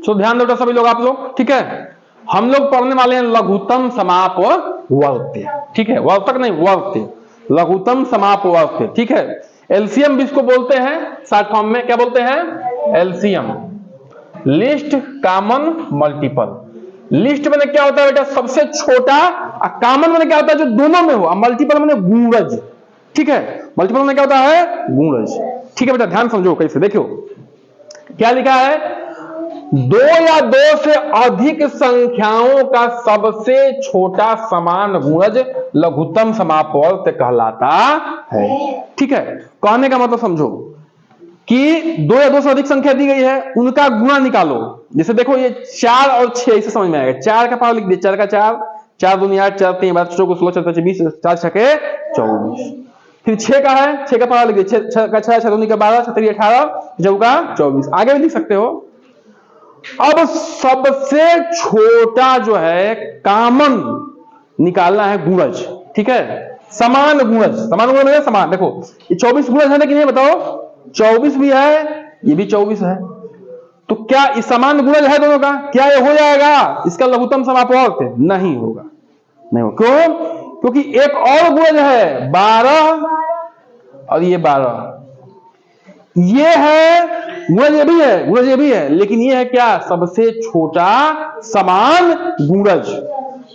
तो ध्यान दो सभी लोग, आप लोग, ठीक है। हम लोग पढ़ने वाले हैं लघुत्तम समापवर्त्य, ठीक है, वर्तक नहीं वर्त्य, लघुत्तम समापवर्त्य, ठीक है। एलसीएम भी इसको बोलते हैं शॉर्ट फॉर्म में, क्या बोलते हैं? LCM, list common multiple. List में क्या होता है बेटा? सबसे छोटा। और कॉमन में क्या होता है? जो दोनों में हो। और मल्टीपल में गुणज, ठीक है। मल्टीपल में क्या होता है? गुणज, ठीक है बेटा। ध्यान समझो कैसे, देखो क्या लिखा है, दो या दो से अधिक संख्याओं का सबसे छोटा समान गुणज लघुत्तम समापवर्त्य कहलाता है, ठीक है। कहने का मतलब समझो कि दो या दो से अधिक संख्या दी गई है, उनका गुणा निकालो। जैसे देखो ये 4 और 6, इसे समझ में आएगा। 4 का पावर लिख दिया, 4 का 4, 4 दूनी 8, 4 3 12 16 16 17 20, 4 छके 24। फिर 6 का है, 6 का पावर लिख दिया, 6 का 6, 6 दूनी का 12, 6 3 18, 4 का 24। आगे भी लिख सकते हो। अब सबसे छोटा जो है कॉमन निकालना है गुणज, ठीक है। समान गुणज, समान गुणज मतलब समान। देखो ये 24 गुणज है लेकिन ये बताओ 24 भी है, ये भी 24 है, तो क्या इस समान गुणज है दोनों का? क्या ये हो जाएगा इसका लघुत्तम समापवर्त्य? नहीं होगा, नहीं होगा। क्यों? क्योंकि एक और गुणज है 12 और ये 12, ये है गुणज, ये भी है गुणज, ये भी है, लेकिन ये है क्या? सबसे छोटा समान गुणज।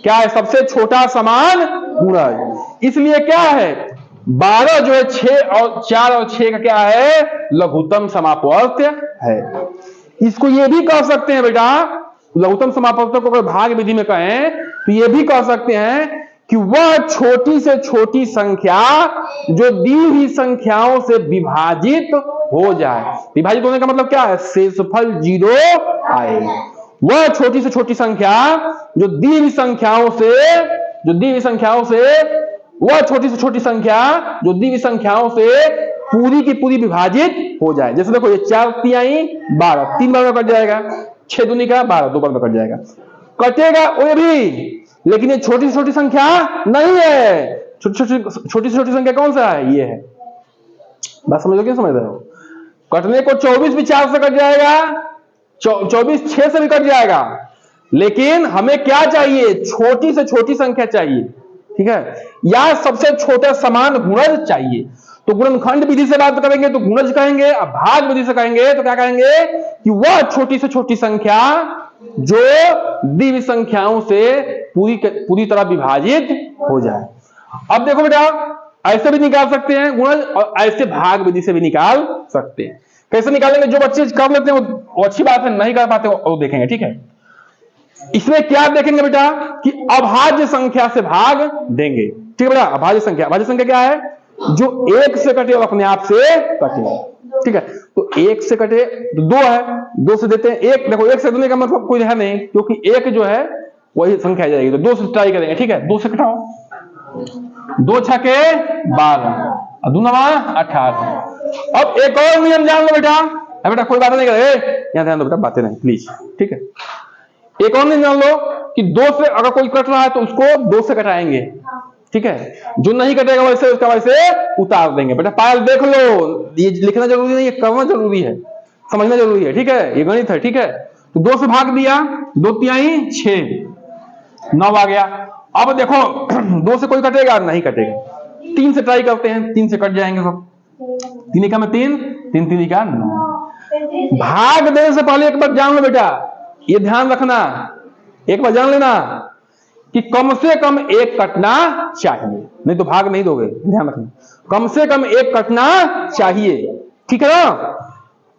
क्या है? सबसे छोटा समान गुणज। इसलिए क्या है? 12 जो है 6 और 4 और 6 का क्या है? लघुत्तम समापवर्त्य है। इसको ये भी कह सकते हैं बेटा, लघुत्तम समापवर्त्य को अगर भाग विधि में कहें तो ये भी कह सकते हैं कि वह छोटी से छोटी संख्या जो दी हुई संख्याओं से विभाजित हो जाए। विभाजित होने का मतलब क्या है? शेषफल 0 आए। वह छोटी से छोटी संख्या जो दी हुई संख्याओं से, वह छोटी से छोटी संख्या जो दी हुई संख्याओं से पूरी की पूरी विभाजित हो जाए। जैसे देखो ये 4 तिहाई 12, 3 बार में कट जाएगा, 6 दूनी का 12, 2 बार में कट जाएगा, कटेगा वो भी, लेकिन ये छोटी से छोटी संख्या नहीं है। छोटी से छोटी संख्या कौन सा है? ये है। बात समझ लो, क्यों समझ रहे हो? कटने को 24 भी 4 से कट जाएगा, 24 6 से भी कट जाएगा, लेकिन हमें क्या चाहिए? छोटी से छोटी संख्या चाहिए, ठीक है, या सबसे छोटा समान गुणज चाहिए। तो गुणनखंड विधि से बात करेंगे तो गुणज कहेंगे, अब भाग विधि से कहेंगे तो क्या कहेंगे? कि वह छोटी से छोटी संख्या जो दी हुई संख्याओं से पूरी तरह विभाजित हो जाए। अब देखो बेटा, ऐसे भी निकाल सकते हैं गुणज और ऐसे भाग विधि से भी निकाल सकते हैं। कैसे निकालेंगे? जो बच्चे कर लेते हैं वो अच्छी बात है, नहीं कर पाते वो देखेंगे, ठीक है। इसमें क्या देखेंगे बेटा? कि अभाज्य संख्या से भाग देंगे, ठीक है बेटा। अभाज्य संख्या क्या है? जो 1 से कटे और अपने आप से कटे, ठीक है। तो 1 से कटे तो 2 है, 2 से देते हैं 1। देखो 1 से देने का मतलब कोई है नहीं, क्योंकि 1 जो है वही संख्या जाएगी, तो 2 से ट्राई करेंगे, ठीक है। 2 से कटाओ, 2 छके 12 और 2 नवा 18। अब एक और नियम जान लो बेटा, बेटा कोई बात नहीं करे, यहां ध्यान दो बेटा, बातें नहीं प्लीज, ठीक है। एक और नियम जान लो कि 2 से अगर कोई कट रहा है तो उसको 2 से कटाएंगे, ठीक है। जो नहीं कटेगा वैसे उसका वैसे उतार देंगे। बेटा पायल देख लो, ये लिखना जरूरी नहीं, ये करना जरूरी है, समझना जरूरी है, ठीक है। ये गणित है, ठीक है। तो 2 से भाग दिया, 2 तिहाई 6, 9 आ गया। अब देखो 2 से कोई कटेगा? नहीं कटेगा। 3 से ट्राई करते हैं, 3 से कट जाएंगे सब। 3 का में 3, 3 का 9। भाग देने से पहले एक बार जान लो बेटा, ये ध्यान रखना, एक बार जान लेना कि कम से कम 1 कटना चाहिए, नहीं तो भाग नहीं दोगे, ध्यान रखना। कम से कम 1 कटना चाहिए, ठीक है ना।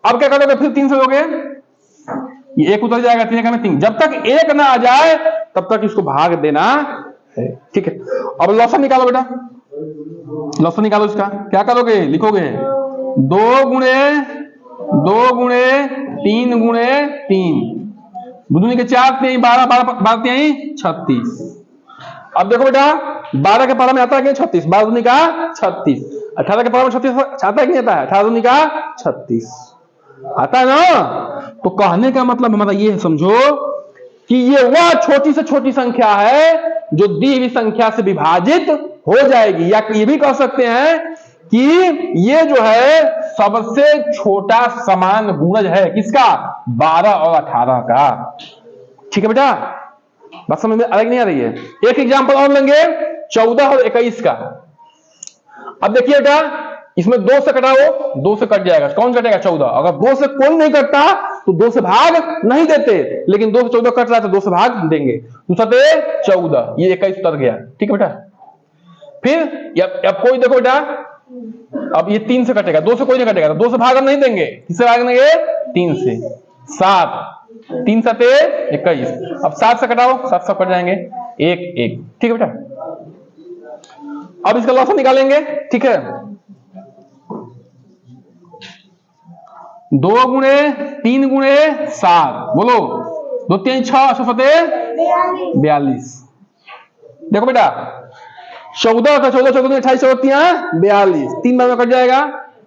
अब क्या करोगे? फिर 3 से दोगे, ये 1 उतर जाएगा, 3 का में 3। जब तक 1 ना आ जाए तब तक इसको भाग देना है, ठीक है। अब लॉसन निकालो बेटा, लॉसन निकालो इसका। क्या करोगे? लिखोगे 2 गुणे 3 गुणे 3, 2 के 4 तिहाई 12, 12 तिहाई 36। अब देखो बेटा 12 के पारा में आता है कि 36, 12 दूनी का 36, 18 के पारा में 36 आता है कि नहीं आता है? 18 दूनी का 36 आता है ना। तो कहने का मतलब हमारा ये है, समझो कि ये वह छोटी से छोटी संख्या है जो दी हुई संख्या से विभाजित हो जाएगी। या ये भी कह सकते हैं कि ये जो है सबसे छोटा समान गुणज है किसका, 12 और 18 का। ठीक है बेटा, बात समझ में अलग नहीं आ रही है। एक एग्जांपल और लेंगे 14 और 21 का। अब देखिए बेटा, इसमें 2 से कटाओ, 2 से कट जाएगा, कौन कटेगा 14। अगर 2 से कोई नहीं कटता तो 2 से भाग नहीं देते, लेकिन 2 से 14 कट रहा है तो 2 से भाग देंगे। दूसरा 14, ये 21 उतर गया। ठीक है बेटा, फिर अब कोई देखो बेटा, अब ये 3 से कटेगा, 2 से कोई नहीं कटेगा तो 2 से भाग हम नहीं देंगे, किससे भाग देंगे, 3 से। 7, 3 7 21। अब 7 से कटाओ, 7 से कट जाएंगे, 1 1। ठीक है बेटा, अब इसका लॉस निकालेंगे। ठीक है, 2 गुणे 3 गुणे 7, बोलो 2 3 6 42। देखो बेटा, 14 का 14 14 28 42, 3 बार में कट जाएगा,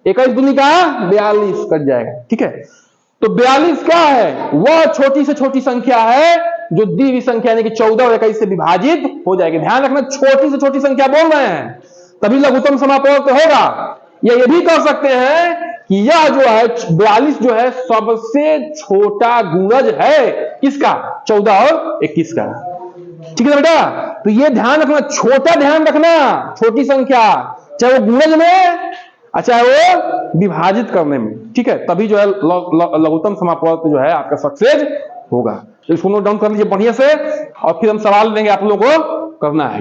21 दूनी का 42 कट जाएगा। ठीक है, तो 42 क्या है, वह छोटी से छोटी संख्या है जो दी हुई संख्या यानी कि 14 और 21 से विभाजित हो जाएगी। ध्यान रखना, छोटी से छोटी संख्या बोल रहे हैं, तभी लघुत्तम समापवर्त होगा। या ये भी कह सकते हैं कि यह जो है 42 जो है सबसे छोटा गुणज है किसका, 14 और 21 का। ठीक है बेटा, तो ये ध्यान रखना, छोटा ध्यान रखना, छोटी संख्या, चाहे वो गुणज में चाहे वो विभाजित करने में। ठीक है, तभी जो है लघुत्तम समापवर्त जो है आपका सक्सेस होगा। तो इसको नोट डाउन कर लीजिए बढ़िया से, और फिर हम सवाल देंगे आप लोगों को करना है।